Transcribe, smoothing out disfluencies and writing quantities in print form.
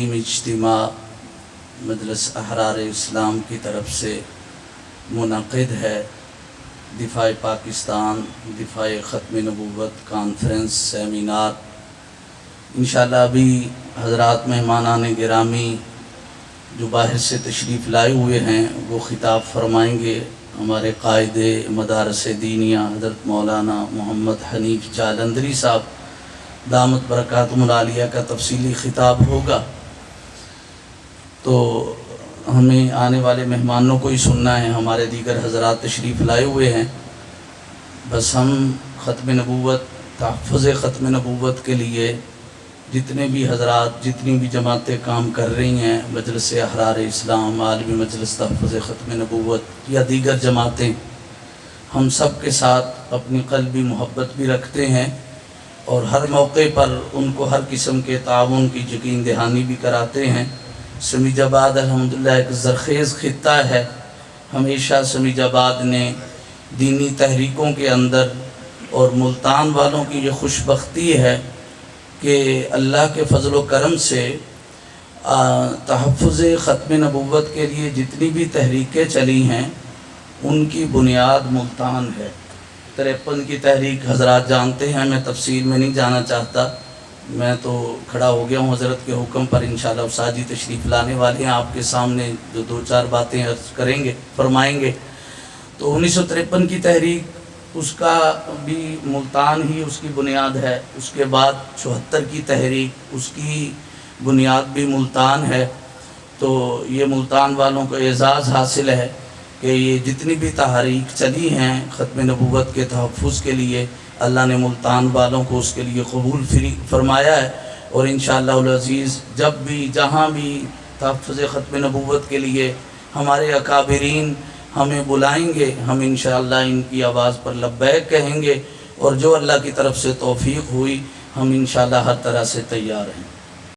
عظیم اجتماع مجلس احرار اسلام کی طرف سے منعقد ہے۔ دفاع پاکستان، دفاع ختم نبوت کانفرنس سیمینار۔ انشاءاللہ ابھی حضرات مہمانان گرامی جو باہر سے تشریف لائے ہوئے ہیں وہ خطاب فرمائیں گے۔ ہمارے قائد مدارس دینیہ حضرت مولانا محمد حنیف جالندری صاحب دامت برکاتہم العالیہ کا تفصیلی خطاب ہوگا، تو ہمیں آنے والے مہمانوں کو ہی سننا ہے۔ ہمارے دیگر حضرات تشریف لائے ہوئے ہیں، بس ہم ختم نبوت، تحفظ ختم نبوت کے لیے جتنے بھی حضرات، جتنی بھی جماعتیں کام کر رہی ہیں، مجلس احرار اسلام، عالمی مجلس تحفظ ختم نبوت یا دیگر جماعتیں، ہم سب کے ساتھ اپنی قلبی محبت بھی رکھتے ہیں اور ہر موقع پر ان کو ہر قسم کے تعاون کی یقین دہانی بھی کراتے ہیں۔ سمیج آباد الحمدللہ ایک زرخیز خطہ ہے۔ ہمیشہ سمیج آباد نے دینی تحریکوں کے اندر، اور ملتان والوں کی یہ خوش بختی ہے کہ اللہ کے فضل و کرم سے تحفظ ختم نبوت کے لیے جتنی بھی تحریکیں چلی ہیں ان کی بنیاد ملتان ہے۔ 53 کی تحریک حضرات جانتے ہیں، میں تفصیل میں نہیں جانا چاہتا، میں تو کھڑا ہو گیا ہوں حضرت کے حکم پر۔ انشاءاللہ استاد جی تشریف لانے والے ہیں، آپ کے سامنے جو 2-4 باتیں عرض کریں گے، فرمائیں گے۔ تو 1953 کی تحریک، اس کا بھی ملتان ہی اس کی بنیاد ہے۔ اس کے بعد 74 کی تحریک، اس کی بنیاد بھی ملتان ہے۔ تو یہ ملتان والوں کو اعزاز حاصل ہے کہ یہ جتنی بھی تحریک چلی ہیں ختم نبوت کے تحفظ کے لیے، اللہ نے ملتان والوں کو اس کے لیے قبول فرمایا ہے۔ اور انشاءاللہ العزیز جب بھی جہاں بھی تحفظ ختم نبوت کے لیے ہمارے اکابرین ہمیں بلائیں گے، ہم انشاءاللہ ان کی آواز پر لبیک کہیں گے، اور جو اللہ کی طرف سے توفیق ہوئی ہم انشاءاللہ ہر طرح سے تیار ہیں۔